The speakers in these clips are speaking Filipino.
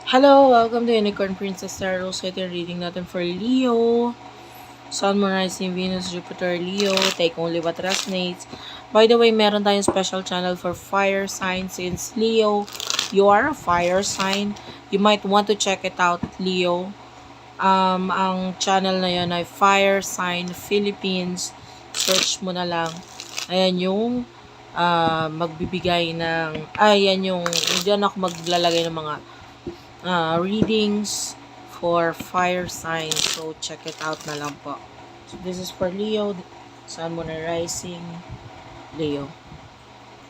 Hello, welcome to Unicorn Princess Tarot. So ito yung reading natin for Leo. Sun, Moon, Rising, Venus, Jupiter, Leo. Take only what resonates. By the way, meron tayong special channel for fire signs. Since Leo, you are a fire sign, you might want to check it out, Leo. Ang channel na yun ay Fire Sign Philippines. Search mo na lang. Ayan yung magbibigay ng, ayan yung, diyan ako maglalagay ng mga readings for fire signs. So, check it out na lang po. So, this is for Leo. Sun, Moon, and Rising, Leo.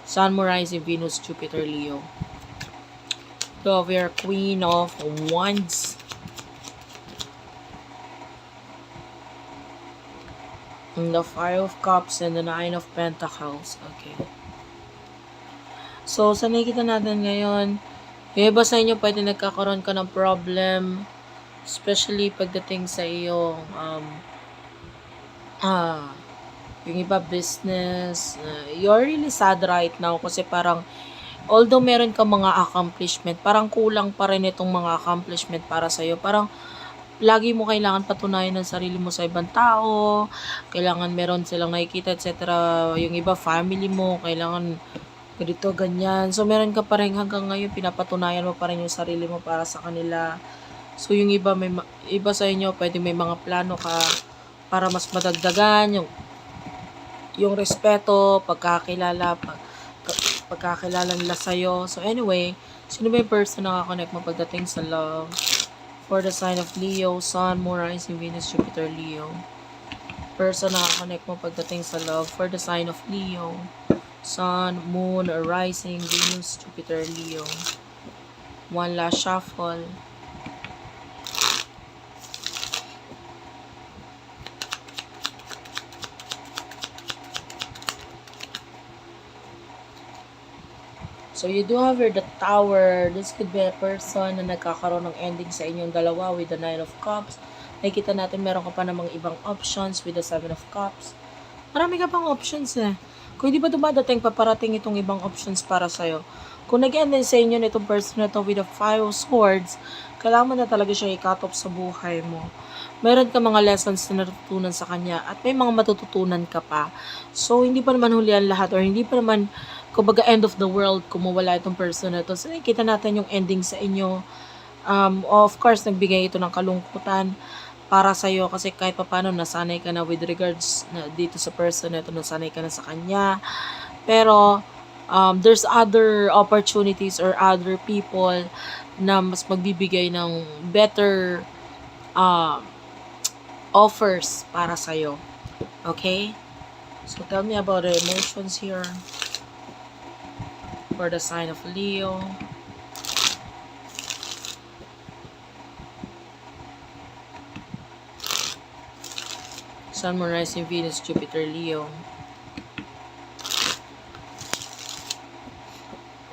Sun, Moon, Rising, Venus, Jupiter, Leo. So, we are Queen of Wands. And the Five of Cups and the Nine of Pentacles. Okay. So, sa nakikita natin ngayon, yung iba sa inyo pwede nagkakaroon ka ng problem, especially pagdating sa iyong yung iba business. You're really sad right now kasi parang although meron ka mga accomplishment, parang kulang pa rin itong mga accomplishment para sa'yo. Parang lagi mo kailangan patunayan ng sarili mo sa ibang tao, kailangan meron silang nakikita, etc. Yung iba, family mo, kailangan ganito, ganyan. So, meron ka pa rin hanggang ngayon, pinapatunayan mo pa rin yung sarili mo para sa kanila. So, yung iba, iba sa inyo, pwede may mga plano ka para mas madagdagan yung respeto, pagkakilala nila sa'yo. So, anyway, sino ba yung person na nakakonect mo pagdating sa love? For the sign of Leo, Sun, Moon, Rising, Venus, Jupiter, Leo. Person na nakakonect mo pagdating sa love. For the sign of Leo, Sun, Moon, Rising, Venus, Jupiter, Leo. One last shuffle. So, you do have here the Tower. This could be a person na nagkakaroon ng ending sa inyong dalawa with the Nine of Cups. Nakikita natin meron ka pa namang ibang options with the Seven of Cups. Marami ka pang options eh. Kung hindi pa dumadating, paparating itong ibang options para sa'yo. Kung nag-end din sa inyo nitong person na to with the Five of Swords, kailangan mo na talaga siya i-cut off sa buhay mo. Meron ka mga lessons na natutunan sa kanya at may mga matututunan ka pa. So, hindi pa naman huli ang lahat or hindi pa naman, kumbaga, end of the world kung mawala itong person na to. So, nakikita natin yung ending sa inyo. Of course, nagbigay ito ng kalungkutan para sa'yo kasi kahit papano nasanay ka na with regards na dito sa person na ito, nasanay ka na sa kanya. Pero, there's other opportunities or other people na mas magbibigay ng better offers para sa'yo. Okay? So, tell me about the emotions here for the sign of Leo. Sun, Moon, Rising, Venus, Jupiter, Leo.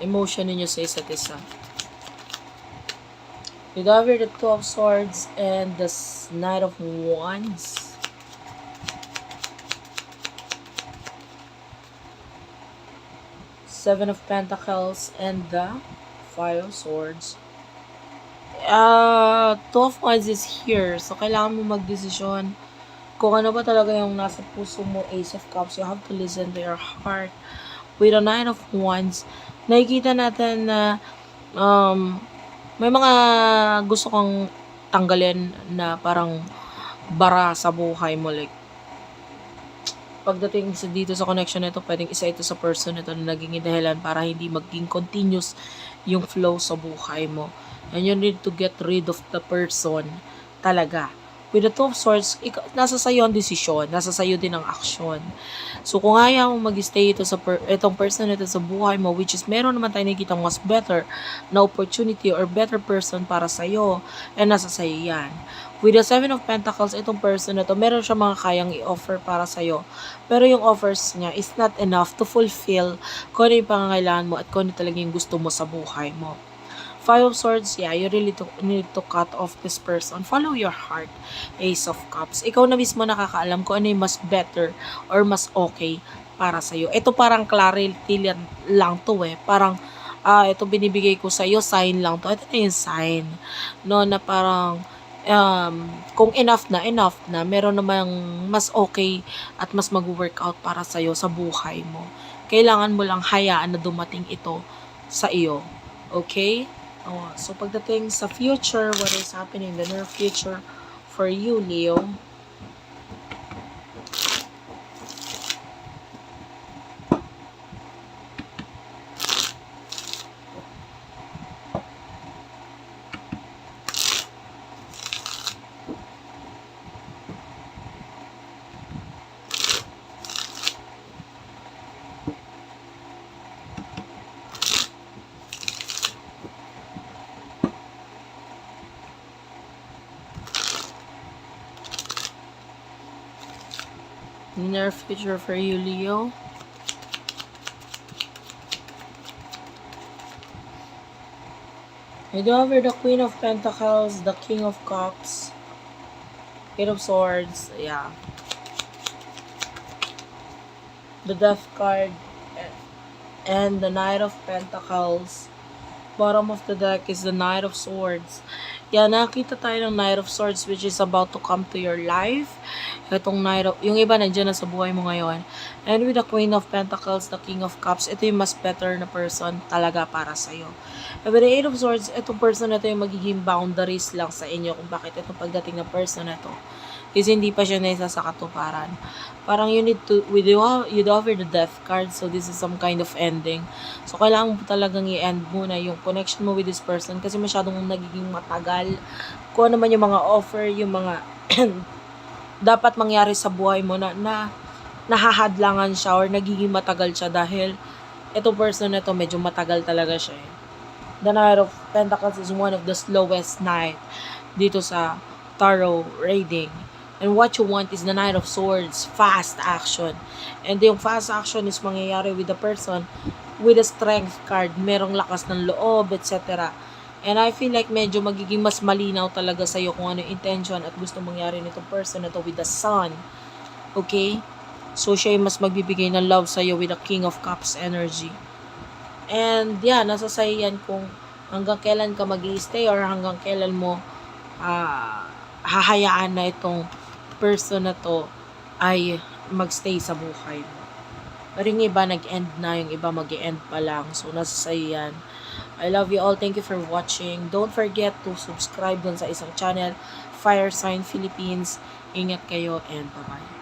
Emotion ninyo sa isa't isa. You have here the Two of Swords and the Knight of Wands. Seven of Pentacles and the Five of Swords. Two of Wands is here. So, kailangan mo magdesisyon kung ano ba talaga yung nasa puso mo. Ace of Cups. You have to listen to your heart. With the Nine of Wands, nakikita natin na may mga gusto kang tanggalin na parang bara sa buhay mo. Like, pagdating dito sa connection nito, pwedeng isa ito sa person nito na naging dahilan para hindi maging continuous yung flow sa buhay mo. And you need to get rid of the person talaga. With the Two of Swords, nasa sayo ang desisyon, nasa sayo din ang aksyon. So, kung ayaw mo mag-stay ito sa itong person ito sa buhay mo, which is meron naman tayo nakikita mas better na opportunity or better person para sa'yo, and nasa sayo yan. With the Seven of Pentacles, itong person na to, meron siya mga kayang i-offer para sa'yo. Pero yung offers niya is not enough to fulfill kung ano yung pangangailangan mo at kung ano talaga yung gusto mo sa buhay mo. Five of Swords, yeah, you really need to cut off this person. Follow your heart. Ace of Cups. Ikaw na mismo nakakaalam kung ano yung mas better or mas okay para sa'yo. Ito parang clarity lang to eh. Parang ito binibigay ko sa iyo, sign lang to. Ito na yung sign, no, na parang, kung enough na, meron namang mas okay at mas mag-workout para sa iyo sa buhay mo. Kailangan mo lang hayaan na dumating ito sa iyo. Okay? So, pagdating sa future, what is happening in the near future for you, Leo? Near future for you, Leo. You do have here the Queen of Pentacles, the King of Cups, Eight of Swords, yeah. The Death card, and the Knight of Pentacles. Bottom of the deck is the Knight of Swords. Yan, nakita tayo ng Knight of Swords which is about to come to your life. Itong Knight of, yung iba nandiyan na sa buhay mo ngayon. And with the Queen of Pentacles, the King of Cups, ito yung mas better na person talaga para sa'yo. And with the Eight of Swords, itong person na ito yung magiging boundaries lang sa inyo kung bakit itong pagdating ng person na ito. Kasi hindi pa siya naisa sa katuparan. Parang you need to, you offer the death card, so this is some kind of ending. So, kailangan mo talagang i-end muna yung connection mo with this person kasi masyadong nagiging matagal. Kung ano man yung mga offer, yung mga dapat mangyari sa buhay mo na nahahadlangan siya or nagiging matagal siya dahil itong person na ito medyo matagal talaga siya. The Knight of Pentacles is one of the slowest knight dito sa tarot reading. And what you want is the Knight of Swords, fast action. And yung fast action is mangyayari with the person with a strength card, merong lakas ng loob, etc. And I feel like medyo magiging mas malinaw talaga sa'yo kung ano yung intention at gusto mangyari nitong person na to with the Sun. Okay? So, siya yung mas magbibigay ng love sa'yo with the King of Cups energy. And, yeah, nasa sa'yo yan kung hanggang kailan ka mag-i-stay or hanggang kailan mo hahayaan na itong person na to ay magstay sa buhay mo. Pero yung iba nag-end na, yung iba mag-i-end pa lang. So, nasa sa'yo yan. I love you all. Thank you for watching. Don't forget to subscribe dun sa isang channel, Fire Sign Philippines. Ingat kayo and bye-bye.